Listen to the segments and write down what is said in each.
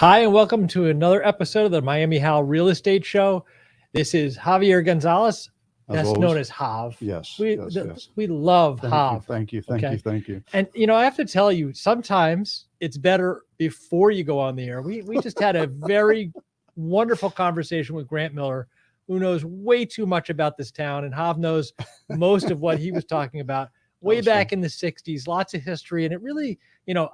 Hi, and welcome to another episode of the Miami Hal Real Estate Show. This is Javier Gonzalez, that's known as Hav. Yes, we love Thank Hav. you, thank you. And I have to tell you, sometimes it's better before you go on the air. We just had a very wonderful conversation with Grant Miller, who knows way too much about this town, and Hav knows most of what he was talking about way back in the 60s, lots of history. And it really,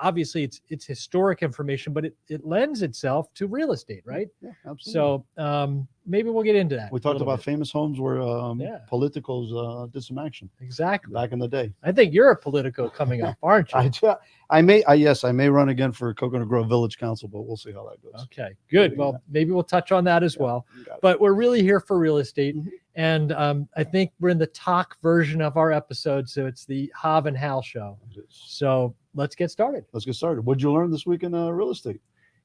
obviously it's historic information, but it lends itself to real estate, right? Yeah, absolutely. So maybe we'll get into that. We talked about famous homes where politicos did some action. Exactly. Back in the day. I think you're a politico coming up, aren't you? I may run again for Coconut Grove Village Council, but we'll see how that goes. Okay, good. Well, maybe we'll touch on that as well. But we're really here for real estate. Mm-hmm. And I think we're in the talk version of our episode. So it's the Hav and Hal show. So let's get started. What'd you learn this week in real estate?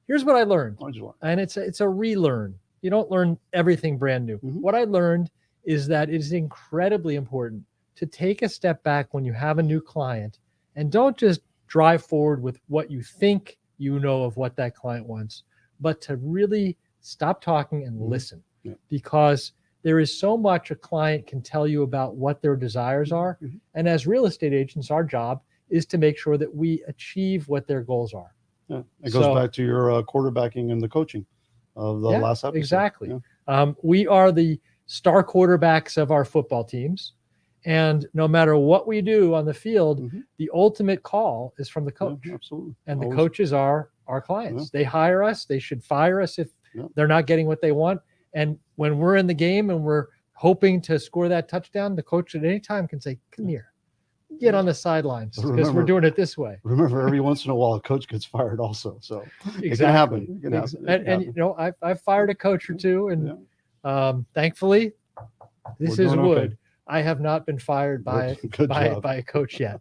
Here's what I learned. What'd you learn? And it's a relearn. You don't learn everything brand new. Mm-hmm. What I learned is that it is incredibly important to take a step back when you have a new client and don't just drive forward with what you think you know of what that client wants, but to really stop talking and listen. Yeah. Because there is so much a client can tell you about what their desires are. Mm-hmm. And as real estate agents, our job is to make sure that we achieve what their goals are. Yeah. It goes back to your quarterbacking and the coaching of the last episode. Exactly. Yeah. We are the star quarterbacks of our football teams. And no matter what we do on the field, the ultimate call is from the coach. Yeah, absolutely. And the coaches are our clients. Yeah. They hire us. They should fire us if they're not getting what they want. And when we're in the game and we're hoping to score that touchdown, the coach at any time can say, come here, get on the sidelines, because we're doing it this way. Remember, every once in a while, a coach gets fired also. So exactly. It can happen. And I've fired a coach or two. And thankfully, this is wood. Okay. I have not been fired by a coach yet.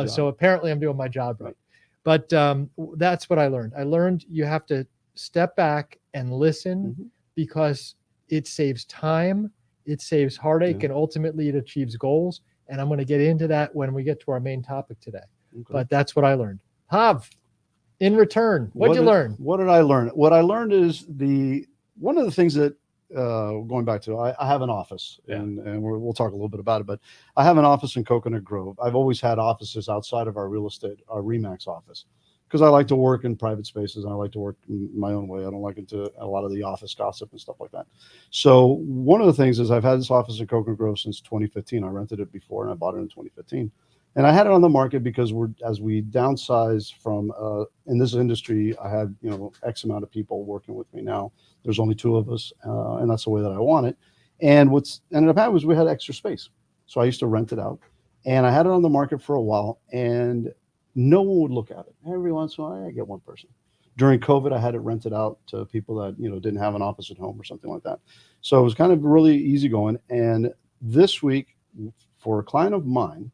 So apparently I'm doing my job right. But that's what I learned. I learned you have to step back and listen because it saves time, it saves heartache, and ultimately it achieves goals. And I'm going to get into that when we get to our main topic today. Okay. But that's what I learned. Hav, in return, what'd you learn? What did I learn? What I learned is one of the things that going back to, I have an office and we'll talk a little bit about it, but I have an office in Coconut Grove. I've always had offices outside of our real estate, our RE/MAX office, because I like to work in private spaces and I like to work in my own way. I don't like into a lot of the office gossip and stuff like that. So one of the things is I've had this office in Coconut Grove since 2015. I rented it before and I bought it in 2015. And I had it on the market because as we downsize from in this industry, I had X amount of people working with me now. There's only 2 of us, and that's the way that I want it. And what's ended up happening was we had extra space, so I used to rent it out, and I had it on the market for a while, and no one would look at it. Every once in a while, I get one person. During COVID, I had it rented out to people that didn't have an office at home or something like that. So it was kind of really easy going. And this week, for a client of mine,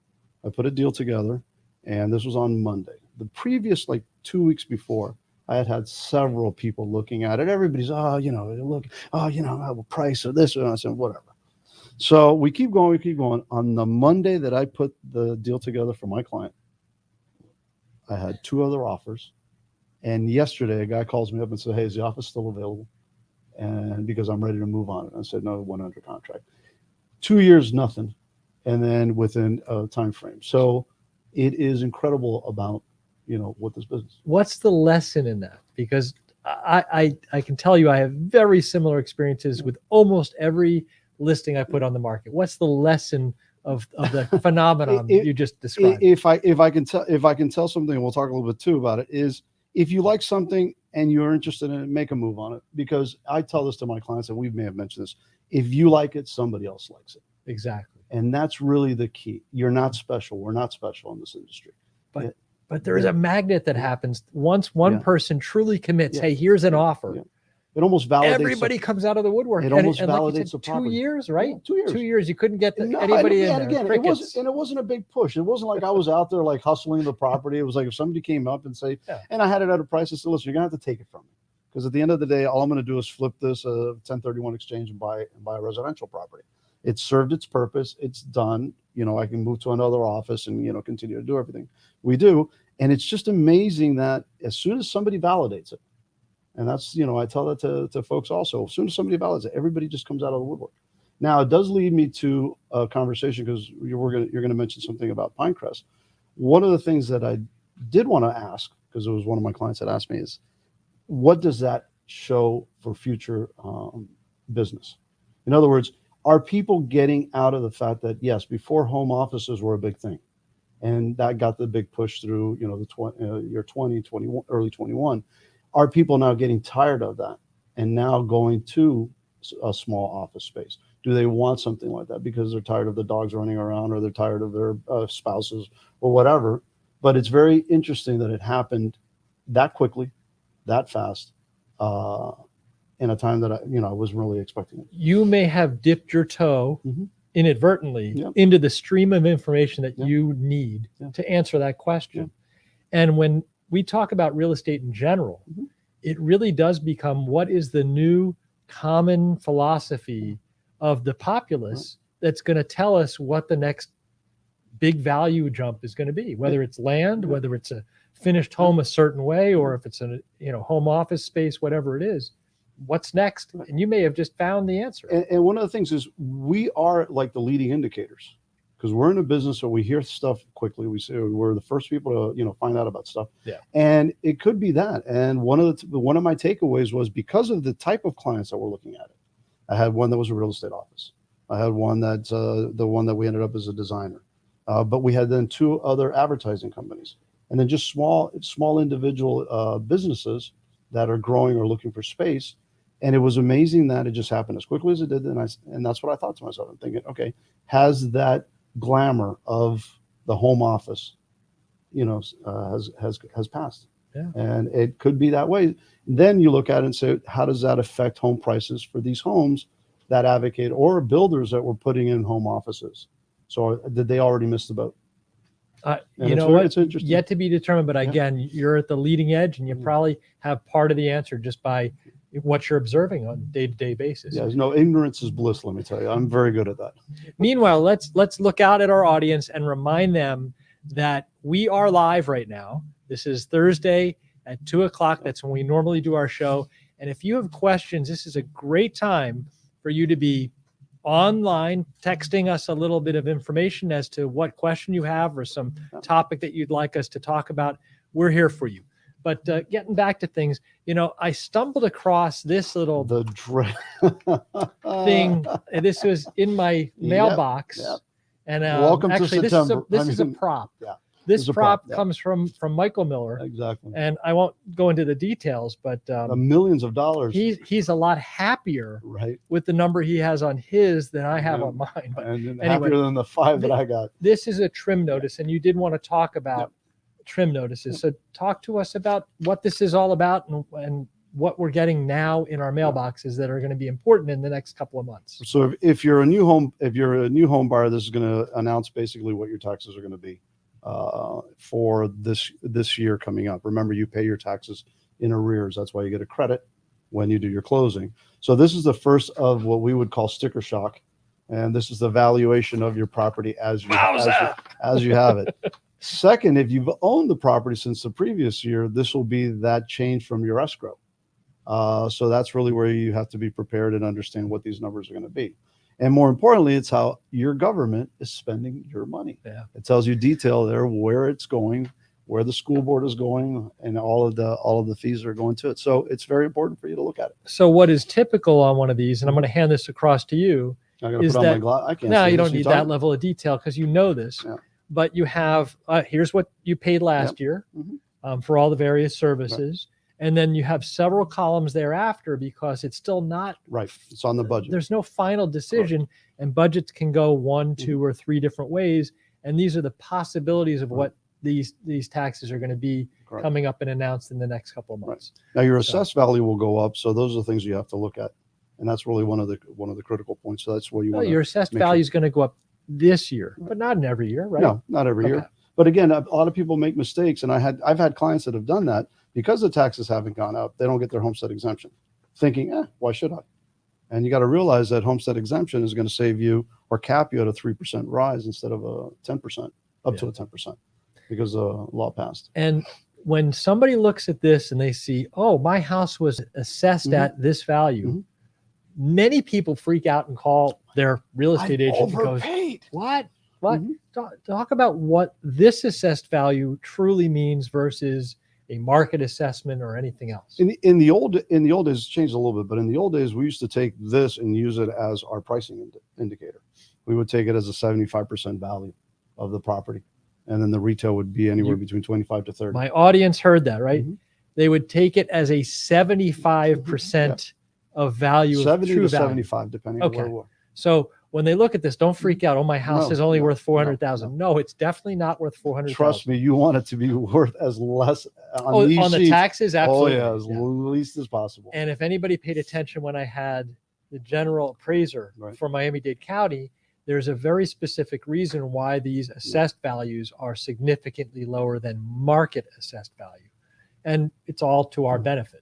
I put a deal together, and this was on Monday. The previous 2 weeks before, I had several people looking at it. Everybody's, I have a price or this, and I said, whatever. So we keep going. On the Monday that I put the deal together for my client, I had 2 other offers. And yesterday, a guy calls me up and said, hey, is the office still available? And because I'm ready to move on it. I said, no, 1 under contract. 2 years, nothing. And then within a time frame. So it is incredible about, what this business. What's the lesson in that? Because I can tell you I have very similar experiences with almost every listing I put on the market. What's the lesson of the phenomenon you just described? If I can tell something, and we'll talk a little bit too about it, is if you like something and you're interested in it, make a move on it. Because I tell this to my clients, and we may have mentioned this, if you like it, somebody else likes it. Exactly. And that's really the key. You're not special. We're not special in this industry. But there is a magnet that happens once one person truly commits. Hey, here's an offer. It almost validates. Everybody comes out of the woodwork. It almost validates like the said, property. 2 years, right? Yeah, 2 years. 2 years. You couldn't get anybody in there. Again, it wasn't a big push. It wasn't like I was out there hustling the property. It was like if somebody came up and say, and I had it at a price, I said, listen, you're gonna have to take it from me, because at the end of the day, all I'm gonna do is flip this 1031 exchange and buy a residential property. It served its purpose. It's done. I can move to another office and continue to do everything we do. And it's just amazing that as soon as somebody validates it, And that's, I tell that to folks also. As soon as somebody validates it, everybody just comes out of the woodwork. Now, it does lead me to a conversation, because you're going to mention something about Pinecrest. One of the things that I did want to ask, because it was one of my clients that asked me, is what does that show for future business? In other words, are people getting out of the fact that, yes, before, home offices were a big thing, and that got the big push through, the year 2021, early 21. Are people now getting tired of that and now going to a small office space? Do they want something like that because they're tired of the dogs running around, or they're tired of their spouses or whatever? But it's very interesting that it happened that quickly, that fast, in a time that I wasn't really expecting it. You may have dipped your toe inadvertently into the stream of information that you need to answer that question. And when we talk about real estate in general, it really does become, what is the new common philosophy of the populace that's going to tell us what the next big value jump is going to be, whether it's land, whether it's a finished home a certain way, or if it's a home office space, whatever it is. What's next? And you may have just found the answer. And one of the things is, we are like the leading indicators, because we're in a business where we hear stuff quickly. We say we're the first people to find out about stuff. And it could be that. And one of my takeaways was, because of the type of clients that we're looking at. I had one that was a real estate office. I had one that's the one that we ended up as a designer. But we had then 2 other advertising companies, and then just small individual businesses that are growing or looking for space. And it was amazing that it just happened as quickly as it did. And that's what I thought to myself. I'm thinking, okay, has that glamour of the home office, has passed? And it could be that way. Then you look at it and say, how does that affect home prices for these homes that advocate, or builders that were putting in home offices? So did they already miss the boat? It's interesting. Yet to be determined. But again, you're at the leading edge, and you probably have part of the answer just by what you're observing on a day-to-day basis. Yeah, no, ignorance is bliss, let me tell you. I'm very good at that. Meanwhile, let's look out at our audience and remind them that we are live right now. This is Thursday at 2:00. That's when we normally do our show. And if you have questions, this is a great time for you to be online, texting us a little bit of information as to what question you have, or some topic that you'd like us to talk about. We're here for you. But getting back to things, I stumbled across this little thing. This was in my mailbox. And welcome actually, to September. This is a prop. This prop comes from Michael Miller. Exactly. And I won't go into the details, but millions of dollars. He's a lot happier with the number he has on his than I have on mine. But and anyway, happier than the 5 that I got. This is a trim notice, and you did want to talk about trim notices. So talk to us about what this is all about, and what we're getting now in our mailboxes that are going to be important in the next couple of months. So if you're a new home buyer, this is going to announce basically what your taxes are going to be for this year coming up. Remember, you pay your taxes in arrears. That's why you get a credit when you do your closing. So this is the first of what we would call sticker shock, and this is the valuation of your property as you have it. Second, if you've owned the property since the previous year, this will be that change from your escrow. So that's really where you have to be prepared and understand what these numbers are going to be. And more importantly, it's how your government is spending your money. It tells you detail there where it's going, where the school board is going, and all of the fees that are going to it. So it's very important for you to look at it. So what is typical on one of these, and I'm going to hand this across to you, is that you don't need that level of detail because you know this. But you have here's what you paid last year for all the various services. And then you have several columns thereafter, because it's still not It's on the budget. There's no final decision, and budgets can go 1, 2, or 3 different ways. And these are the possibilities of what these taxes are going to be coming up and announced in the next couple of months. Now your assessed value will go up, so those are the things you have to look at, and that's really one of the critical points. So that's where you want your assessed value is going to go up this year, but not in every year, right? No, not every year. But again, a lot of people make mistakes, and I've had clients that have done that. Because the taxes haven't gone up, they don't get their homestead exemption, thinking, why should I? And you got to realize that homestead exemption is going to save you or cap you at a 3% rise instead of a 10%, up to a 10%, because the law passed. And when somebody looks at this and they see, oh, my house was assessed at this value, many people freak out and call their real estate agent and goes, what? Talk about what this assessed value truly means versus a market assessment or anything else. In the old days, it's changed a little bit, but in the old days, we used to take this and use it as our pricing indicator. We would take it as a 75% value of the property, and then the retail would be anywhere between 25 to 30. My audience heard that, right? They would take it as a 75% of value, 70 of true to value. 75, depending on where we're. So when they look at this, don't freak out. Oh, my house is only worth 400,000. No, it's definitely not worth 400,000. Trust me, you want it to be worth as less on the taxes. Absolutely. Oh yeah, as least as possible. And if anybody paid attention when I had the general appraiser for Miami-Dade County, there's a very specific reason why these assessed values are significantly lower than market assessed value. And it's all to our benefit.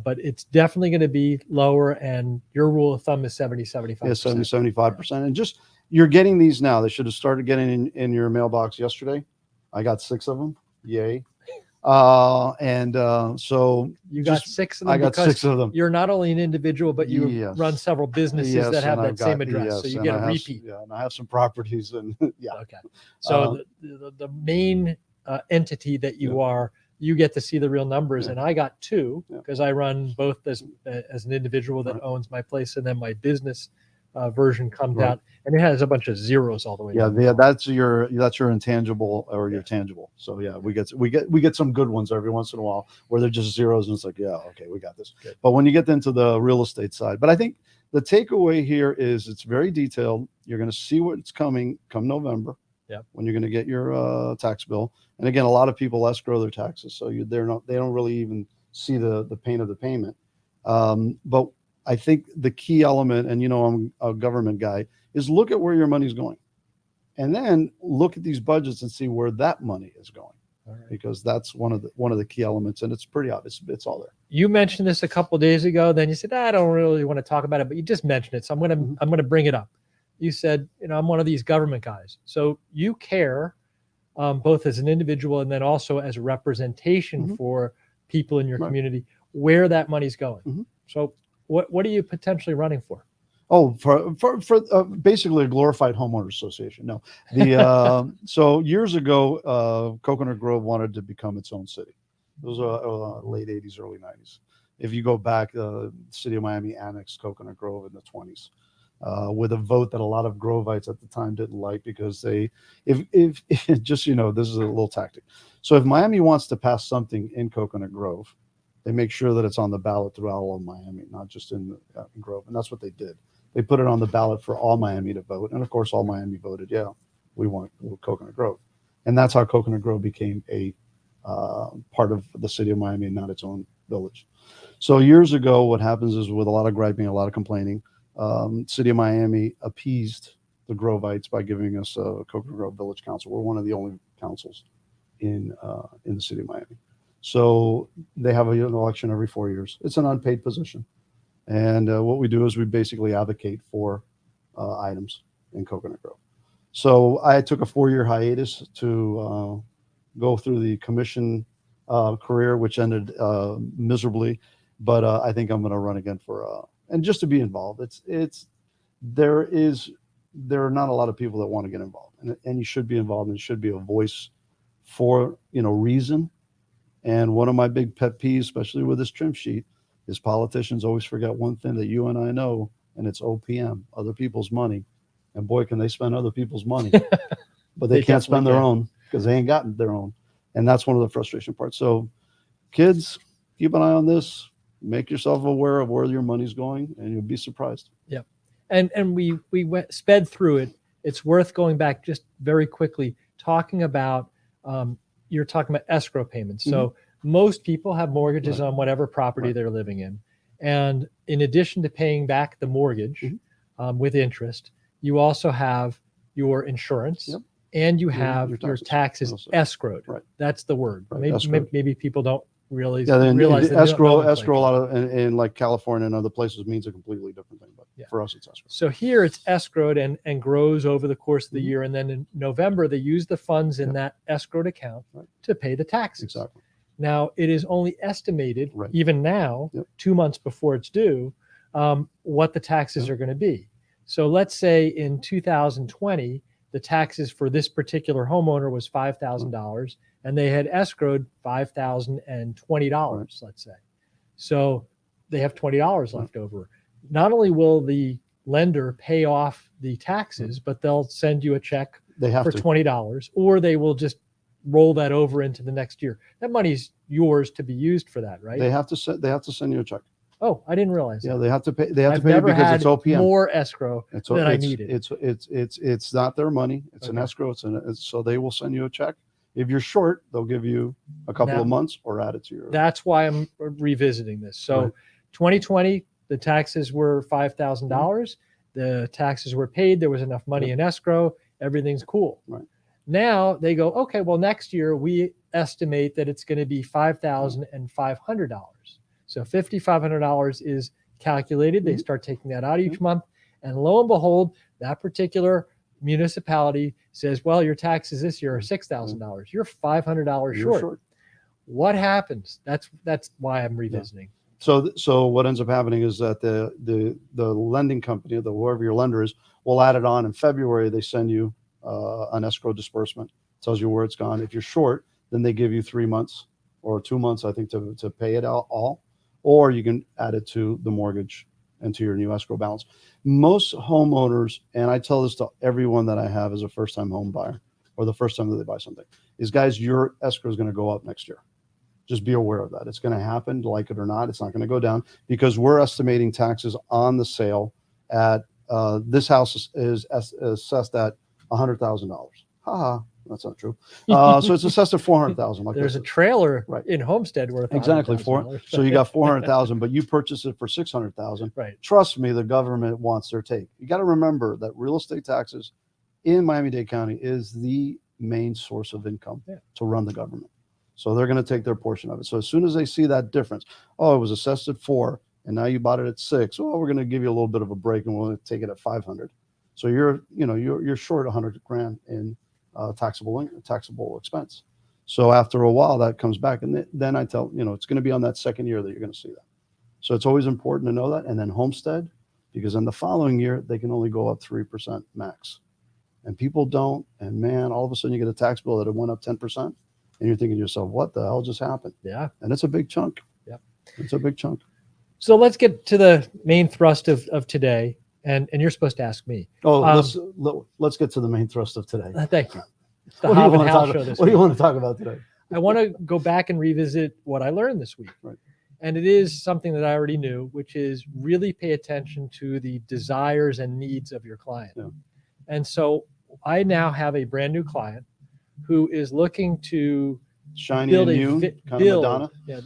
But it's definitely going to be lower, and your rule of thumb is 70-75%. Yeah, 70-75%. And just, you're getting these now. They should have started getting in your mailbox yesterday. I got 6 of them. Yay. So you got 6 of them. I got 6 of them. You're not only an individual, but you run several businesses that have that same address. So you get a repeat. And I have some properties and Okay. So the main entity that you are, you get to see the real numbers. And I got 2 because I run both as an individual that owns my place, and then my business version comes out, and it has a bunch of zeros all the way down. Yeah, that's your intangible or your tangible. So yeah, we get some good ones every once in a while where they're just zeros, and it's like, yeah, okay, we got this. Good. But when you get into the real estate side, but I think the takeaway here is it's very detailed. You're going to see what's coming come November. Yeah. When you're going to get your tax bill. And again, a lot of people escrow their taxes, so they don't really even see the pain of the payment. But I think the key element, and I'm a government guy, is look at where your money's going, and then look at these budgets and see where that money is going, because that's one of the key elements, and it's pretty obvious. It's all there. You mentioned this a couple of days ago. Then you said, I don't really want to talk about it, but you just mentioned it, so I'm gonna bring it up. You said, I'm one of these government guys, so you care. Both as an individual and then also as a representation for people in your community, where that money's going. So what are you potentially running for? Oh, for basically a glorified homeowners association. No, so years ago, Coconut Grove wanted to become its own city. It was late 80s, early 90s. If you go back, the city of Miami annexed Coconut Grove in the 20s. With a vote that a lot of Grovites at the time didn't like, because if just, this is a little tactic. So if Miami wants to pass something in Coconut Grove, they make sure that it's on the ballot throughout all of Miami, not just in Grove. And that's what they did. They put it on the ballot for all Miami to vote. And of course, all Miami voted, yeah, we want Coconut Grove. And that's how Coconut Grove became a part of the city of Miami and not its own village. So years ago, what happens is, with a lot of griping, a lot of complaining, City of Miami appeased the Grovites by giving us a Coconut Grove Village Council. We're one of the only councils in the City of Miami. So they have an election every 4 years. It's an unpaid position. And what we do is we basically advocate for items in Coconut Grove. So I took a 4-year hiatus to go through the commission career, which ended miserably. But I think I'm going to run again for and just to be involved. There are not a lot of people that want to get involved, and you should be involved, and it should be a voice for reason. And one of my big pet peeves, especially with this trim sheet, is politicians always forget one thing that you and I know, and it's OPM, other people's money. And boy, can they spend other people's money, but they can't spend their own, because they ain't gotten their own. And that's one of the frustration parts. So kids, keep an eye on this. Make yourself aware of where your money's going, and you'll be surprised. Yep. And we sped through it. It's worth going back just very quickly, talking about, you're talking about escrow payments. So most people have mortgages on whatever property they're living in. And in addition to paying back the mortgage with interest, you also have your insurance and you have your taxes escrowed. Right. That's the word. Right. Maybe people don't realize escrow a lot of in like California and other places means a completely different thing, but for us it's escrow. So here it's escrowed and grows over the course of the year, and then in November they use the funds in that escrowed account to pay the taxes. Exactly. Now, it is only estimated, Right. even now, 2 months before it's due, what the taxes are going to be. So let's say in 2020, the taxes for this particular homeowner was $5,000, and they had escrowed $5,020, let's say. So they have $20 left over. Not only will the lender pay off the taxes, but they'll send you a check for $20, or they will just roll that over into the next year. That money's yours to be used for that, right? They have to send you a check. Oh, I didn't realize. Yeah, that. they have to pay. They have I've to pay never because had it's OPM. More escrow than I needed. It's not their money. It's an escrow. So they will send you a check. If you're short, they'll give you a couple of months or add it to your. That's why I'm revisiting this. So 2020, the taxes were $5,000. The taxes were paid. There was enough money in escrow. Everything's cool. Right. Now they go, okay, well, next year we estimate that it's going to be $5,500. So $5,500 is calculated. They start taking that out each month. And lo and behold, that particular municipality says, well, your taxes this year are $6,000. You're $500 short. What happens? That's why I'm revisiting. So what ends up happening is that the lending company, whoever your lender is, will add it on in February. They send you an escrow disbursement, tells you where it's gone. If you're short, then they give you 3 months or 2 months, I think, to pay it out all, or you can add it to the mortgage and to your new escrow balance. Most homeowners, and I tell this to everyone that I have as a first-time home buyer or the first time that they buy something, is, guys, your escrow is going to go up next year. Just be aware of that. It's going to happen, like it or not. It's not going to go down because we're estimating taxes on the sale at this house is assessed at $100,000. Ha! That's not true. So it's assessed at $400,000. Like there's a trailer in Homestead worth exactly so you got $400,000, but you purchased it for $600,000. Right. Trust me, the government wants their take. You got to remember that real estate taxes in Miami-Dade County is the main source of income to run the government. So they're going to take their portion of it. So as soon as they see that difference, oh, it was assessed at 4, and now you bought it at 6. Well, we're going to give you a little bit of a break, and we'll take it at 500. So you're short $100,000 in taxable expense. So after a while, that comes back, and then I tell it's going to be on that second year that you're going to see that. So it's always important to know that. And then homestead, because in the following year they can only go up 3% max, and people don't. And man, all of a sudden you get a tax bill that it went up 10%. And you're thinking to yourself, what the hell just happened? Yeah. And it's a big chunk. Yep. It's a big chunk. So let's get to the main thrust of today. And you're supposed to ask me. Oh, let's get to the main thrust of today. Thank you. What do you want to talk about today? I want to go back and revisit what I learned this week. Right. And it is something that I already knew, which is really pay attention to the desires and needs of your client. Yeah. And so I now have a brand new client who is looking to build Madonna. Yeah,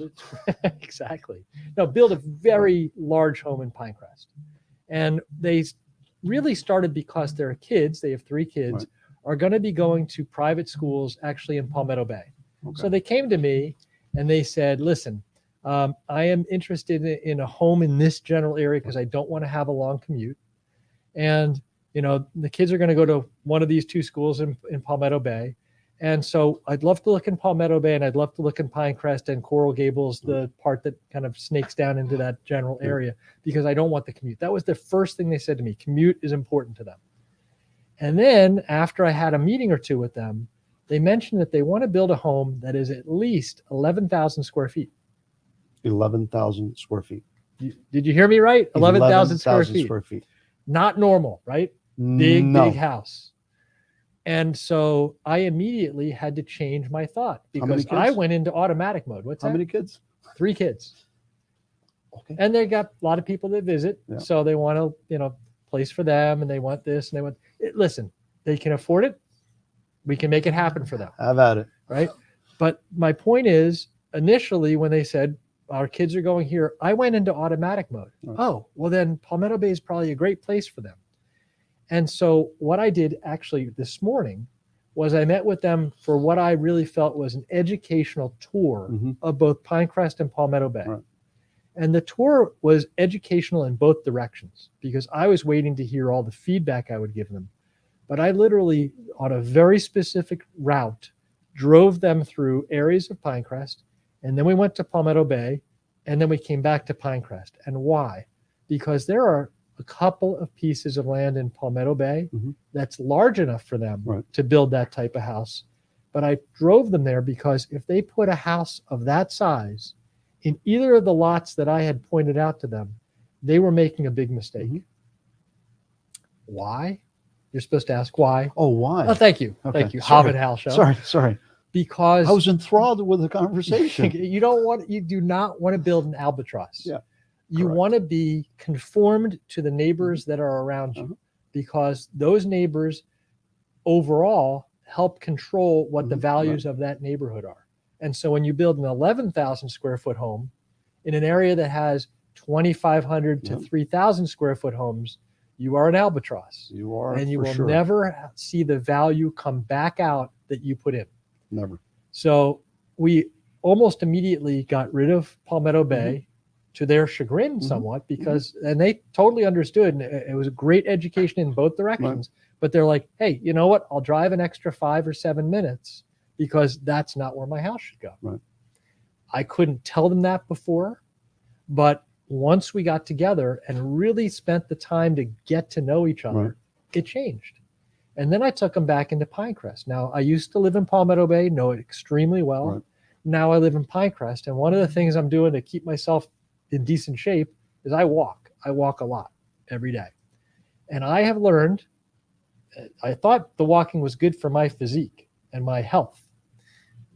exactly. No, build a very large home in Pinecrest. And they really started because their kids, they have 3 kids, are going to be going to private schools actually in Palmetto Bay. Okay. So they came to me and they said, listen, I am interested in a home in this general area because I don't want to have a long commute. And, the kids are going to go to one of these 2 schools in Palmetto Bay. And so I'd love to look in Palmetto Bay, and I'd love to look in Pinecrest and Coral Gables, the part that kind of snakes down into that general area, because I don't want the commute. That was the first thing they said to me. Commute is important to them. And then after I had a meeting or 2 with them, they mentioned that they want to build a home that is at least 11,000 square feet. 11,000 square feet. Did you hear me right? 11,000 square feet. Not normal, right? Big house. And so I immediately had to change my thought because I went into automatic mode. How many kids? 3 kids. Okay. And they got a lot of people that visit. Yeah. So they want to, place for them, and they want this and they want it. Listen, they can afford it. We can make it happen for them. Have at it. Right. But my point is, initially when they said our kids are going here, I went into automatic mode. Right. Oh, well then Palmetto Bay is probably a great place for them. And so what I did actually this morning was I met with them for what I really felt was an educational tour of both Pinecrest and Palmetto Bay. Right. And the tour was educational in both directions because I was waiting to hear all the feedback I would give them. But I literally, on a very specific route, drove them through areas of Pinecrest And then we went to Palmetto Bay, and then we came back to Pinecrest. And why? Because there are a couple of pieces of land in Palmetto Bay that's large enough for them to build that type of house. But I drove them there because if they put a house of that size in either of the lots that I had pointed out to them, they were making a big mistake. Why? You're supposed to ask why. Oh, why? Oh, thank you. Okay. Thank you. Hobbit Hal Show. Sorry. Because I was enthralled with the conversation. You do not want to build an albatross. Yeah. You want to be conformed to the neighbors that are around you, because those neighbors overall help control what the values of that neighborhood are. And so when you build an 11,000 square foot home in an area that has 2,500 to 3,000 square foot homes, you are an albatross. You are, and you will never see the value come back out that you put in. Never. So we almost immediately got rid of Palmetto Bay, to their chagrin somewhat, because and they totally understood, and it was a great education in both directions. But they're like, hey, you know what? I'll drive an extra 5 or 7 minutes because that's not where my house should go. I couldn't tell them that before, but once we got together and really spent the time to get to know each other, it changed. And then I took them back into Pinecrest. Now, I used to live in Palmetto Bay, know it extremely well. Now I live in Pinecrest. And one of the things I'm doing to keep myself in decent shape is I walk. I walk a lot every day. And I have learned, I thought the walking was good for my physique and my health.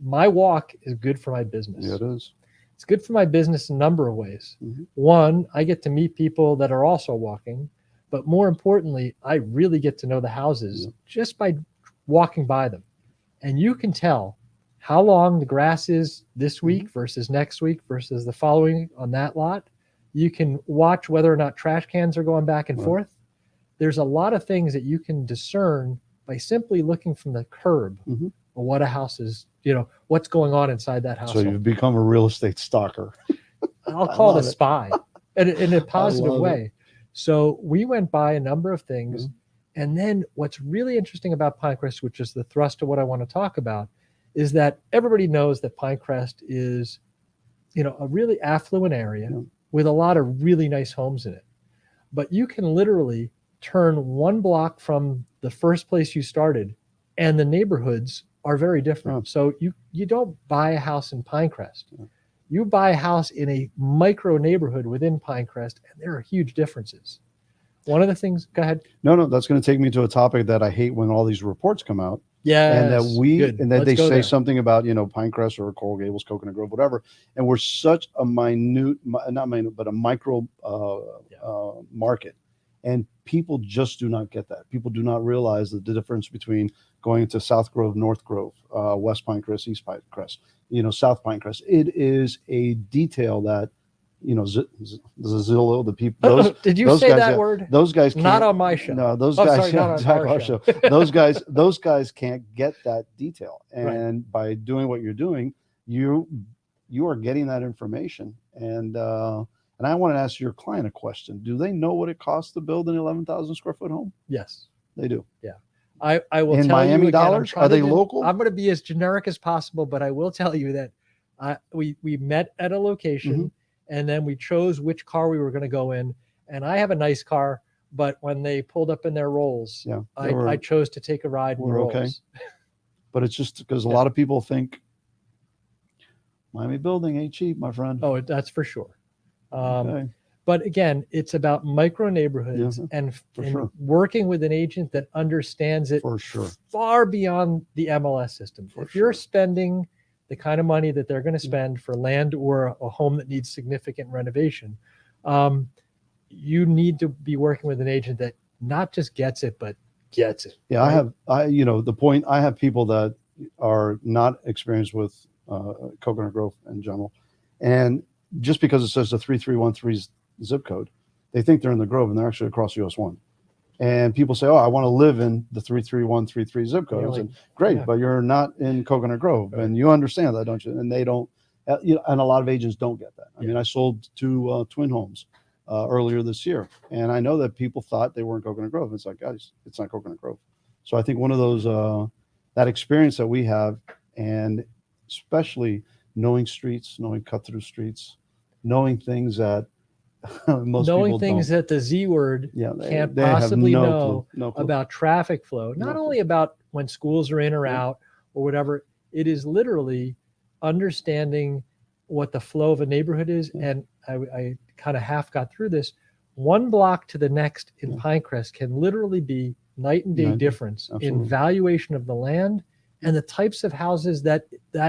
My walk is good for my business. Yeah, it is. It's good for my business in a number of ways. One, I get to meet people that are also walking. But more importantly, I really get to know the houses just by walking by them. And you can tell how long the grass is this week versus next week versus the following on that lot. You can watch whether or not trash cans are going back and forth. There's a lot of things that you can discern by simply looking from the curb of what a house is, what's going on inside that house. So you've become a real estate stalker. I'll call it a spy in a positive way. So we went by a number of things. And then what's really interesting about Pinecrest, which is the thrust of what I want to talk about, is that everybody knows that Pinecrest is, a really affluent area with a lot of really nice homes in it. But you can literally turn one block from the first place you started, and the neighborhoods are very different. So you don't buy a house in Pinecrest. You buy a house in a micro neighborhood within Pinecrest, and there are huge differences. One of the things, go ahead. No, that's going to take me to a topic that I hate when all these reports come out. Yeah, and that they say there. something about Pinecrest or Coral Gables, Coconut Grove, whatever, and we're such a not minute, but a micro market, and people just do not get that. People do not realize the difference between going to South Grove, North Grove, West Pinecrest, East Pinecrest, South Pinecrest. It is a detail that Zillow, the people. Those, did you those say guys, that word? Those guys can't, not on my show. No, those guys. Sorry, not on exactly our show. Those guys can't get that detail, and by doing what you're doing, you are getting that information. And I want to ask your client a question. Do they know what it costs to build an 11,000 square foot home? Yes, they do. Yeah. I will in tell Miami you again, dollars. Are they local? I'm going to be as generic as possible, but I will tell you that we met at a location, and then we chose which car we were going to go in. And I have a nice car, but when they pulled up in their Rolls, I chose to take a ride in the Rolls. Okay. But it's just because a lot of people think Miami building ain't cheap, my friend. Oh, that's for sure. But again, it's about micro neighborhoods and working with an agent that understands it far beyond the MLS system. If you're spending the kind of money that they're going to spend for land or a home that needs significant renovation, you need to be working with an agent that not just gets it, but gets it. Yeah, right? I have people that are not experienced with Coconut Grove in general, and just because it says the 3313 zip code, they think they're in the Grove, and they're actually across US 1. And people say, "Oh, I want to live in the 33133 zip code." And great, but you're not in Coconut Grove, and you understand that, don't you? And they don't. And a lot of agents don't get that. I mean, I sold 2 twin homes earlier this year, and I know that people thought they were in Coconut Grove. It's like, guys, it's not Coconut Grove. So I think one of those that experience that we have, and especially knowing streets, knowing cut through streets, knowing things that most knowing people things don't. that the Z word can't they have possibly no know clue, no clue. about traffic flow, not only about when schools are in or out or whatever. It is literally understanding what the flow of a neighborhood is. And I kind of half got through this. One block to the next in Pinecrest can literally be night and day difference in valuation of the land and the types of houses that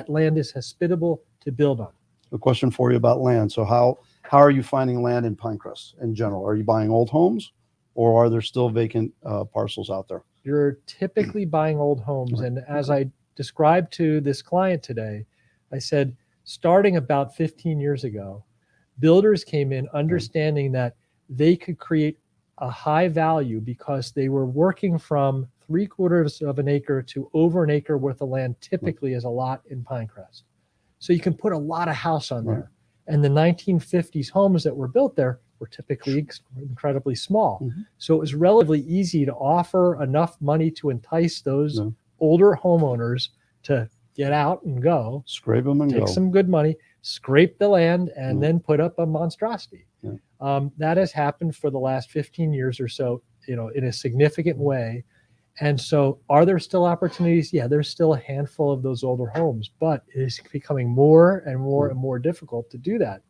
land is hospitable to build on. A question for you about land. So how are you finding land in Pinecrest in general? Are you buying old homes, or are there still vacant parcels out there? You're typically buying old homes. And as I described to this client today, I said, starting about 15 years ago, builders came in understanding that they could create a high value because they were working from 3/4 of an acre to over an acre worth of land, typically as a lot in Pinecrest. So you can put a lot of house on there. And the 1950s homes that were built there were typically incredibly small. So it was relatively easy to offer enough money to entice those older homeowners to get out and go, scrape them and take some good money, scrape the land, and then put up a monstrosity. That has happened for the last 15 years or so, in a significant way. And so are there still opportunities? Yeah, there's still a handful of those older homes, but it is becoming more and more and more difficult to do that,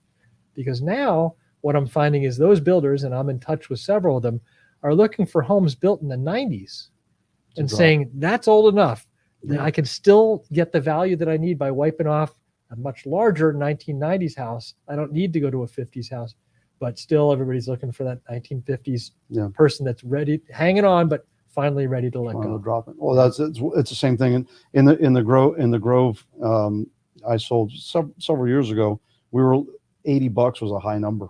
because now what I'm finding is those builders, and I'm in touch with several of them, are looking for homes built in the 90s and saying that's old enough. I can still get the value that I need by wiping off a much larger 1990s house. I don't need to go to a 50s house, but still everybody's looking for that 1950s person that's ready, hanging on, but finally ready to let go. Drop it. Well, it's the same thing in the Grove. I sold several years ago. We were $80 was a high number,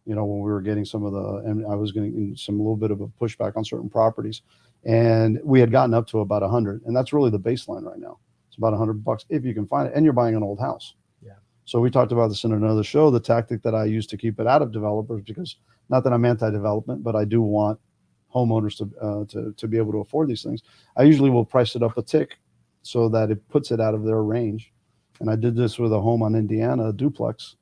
when we were getting and I was getting a little bit of a pushback on certain properties, and we had gotten up to about 100, and that's really the baseline right now. It's about $100 if you can find it, and you're buying an old house. So we talked about this in another show. The tactic that I use to keep it out of developers, because not that I'm anti-development, but I do want homeowners to be able to afford these things. I usually will price it up a tick so that it puts it out of their range. And I did this with a home on Indiana, a duplex,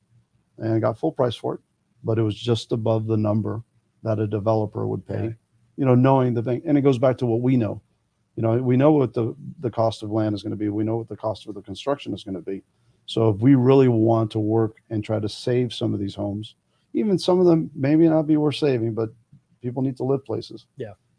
and I got full price for it, but it was just above the number that a developer would pay, knowing the thing. And it goes back to what we know. We know what the cost of land is going to be. We know what the cost of the construction is going to be. So if we really want to work and try to save some of these homes, even some of them maybe not be worth saving, but people need to live places.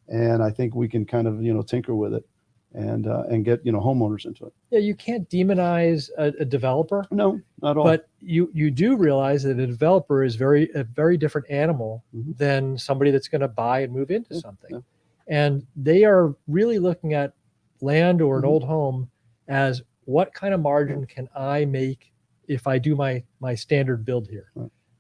And I think we can kind of, tinker with it and get, homeowners into it. Yeah, you can't demonize a developer. No, not at all. But you do realize that a developer is a very different animal than somebody that's going to buy and move into something. And they are really looking at land or an old home as, what kind of margin can I make if I do my standard build here?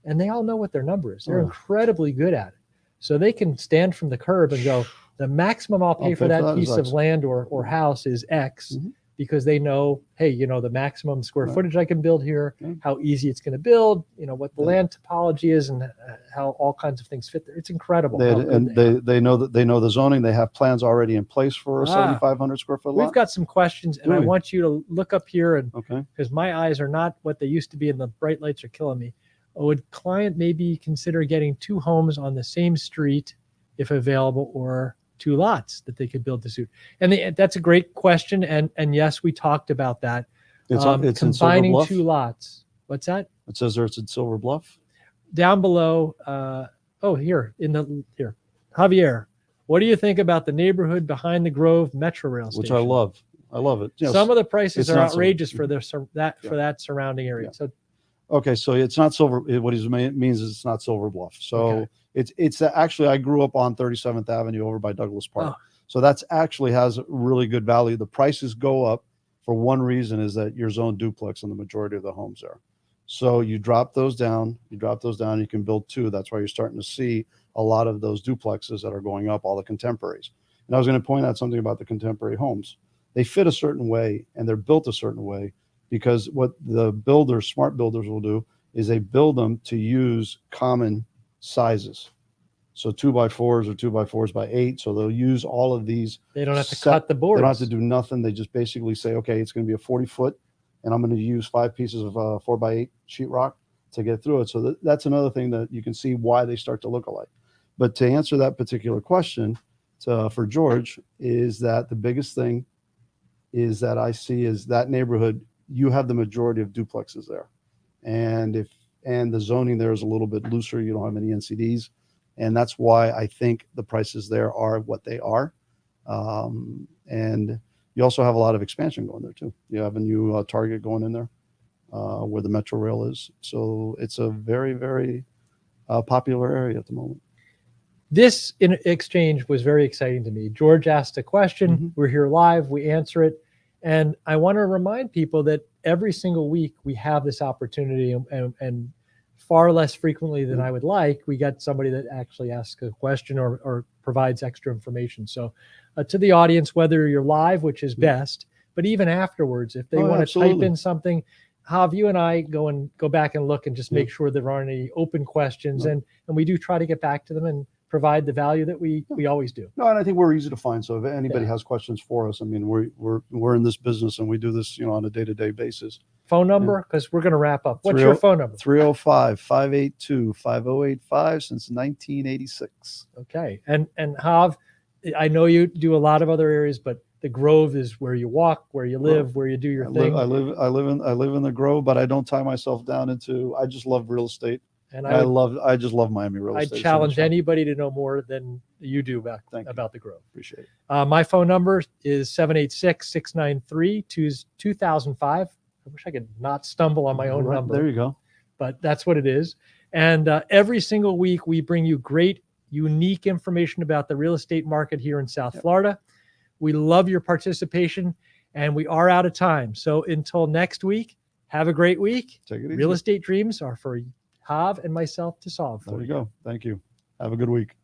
And they all know what their number is. They're incredibly good at it. So they can stand from the curb and go, the maximum I'll pay for that piece of land or house is X, because they know, hey, the maximum square footage I can build here, how easy it's going to build, what the land topology is, and how all kinds of things fit there. It's incredible. They know the zoning. They have plans already in place for a 7,500 square foot lot. We've got some questions, and I want you to look up here, and because my eyes are not what they used to be, and the bright lights are killing me. Would client maybe consider getting 2 homes on the same street, if available, or 2 lots that they could build to suit? And that's a great question. And yes, we talked about that. It's combining in 2 lots. What's that? It says there it's in Silver Bluff. Down below. Here. Javier, what do you think about the neighborhood behind the Grove Metro Rail Station? Which I love. I love it. Some of the prices are outrageous for that surrounding area. So. Okay, so it's not Silver. What he means is it's not Silver Bluff. So it's actually, I grew up on 37th Avenue over by Douglas Park. So that's actually has really good value. The prices go up for one reason, is that you're zoned duplex in the majority of the homes there. So you drop those down, you can build 2. That's why you're starting to see a lot of those duplexes that are going up, all the contemporaries. And I was going to point out something about the contemporary homes. They fit a certain way and they're built a certain way, because what the builders, smart builders, will do is they build them to use common sizes. So 2x4s or 2x4s/8. So they'll use all of these. They don't have to cut the boards. They don't have to do nothing. They just basically say, okay, it's going to be a 40-foot and I'm going to use 5 pieces of 4x8 sheetrock to get through it. So that's another thing that you can see why they start to look alike. But to answer that particular question for George, is that the biggest thing is that I see is that neighborhood, you have the majority of duplexes there. And the zoning there is a little bit looser. You don't have any NCDs. And that's why I think the prices there are what they are. And you also have a lot of expansion going there too. You have a new Target going in there where the Metro Rail is. So it's a very, very popular area at the moment. This exchange was very exciting to me. George asked a question. We're here live. We answer it. And I want to remind people that every single week we have this opportunity, and far less frequently than I would like, we got somebody that actually asks a question or provides extra information. So to the audience, whether you're live, which is best, but even afterwards, if they want to type in something, Jav, you and I go back and look and just make sure there aren't any open questions. And we do try to get back to them and provide the value that we always do. No, and I think we're easy to find. So if anybody has questions for us, I mean, we're in this business and we do this, on a day-to-day basis. Phone number, because we're going to wrap up. What's your phone number? 305-582-5085 since 1986. Okay. And Jav, I know you do a lot of other areas, but the Grove is where you walk, where you live, where you do your thing. I live in the Grove, but I don't tie myself down into. I just love real estate. And I just love Miami real estate. I challenge anybody to know more than you do about the Grove. Appreciate it. My phone number is 786-693-2005. I wish I could not stumble on my own number. There you go. But that's what it is. And every single week we bring you great, unique information about the real estate market here in South Florida. We love your participation, and we are out of time. So until next week, have a great week. Take it easy. Real estate dreams are for Jav and myself to solve for. There you go. Thank you. Have a good week.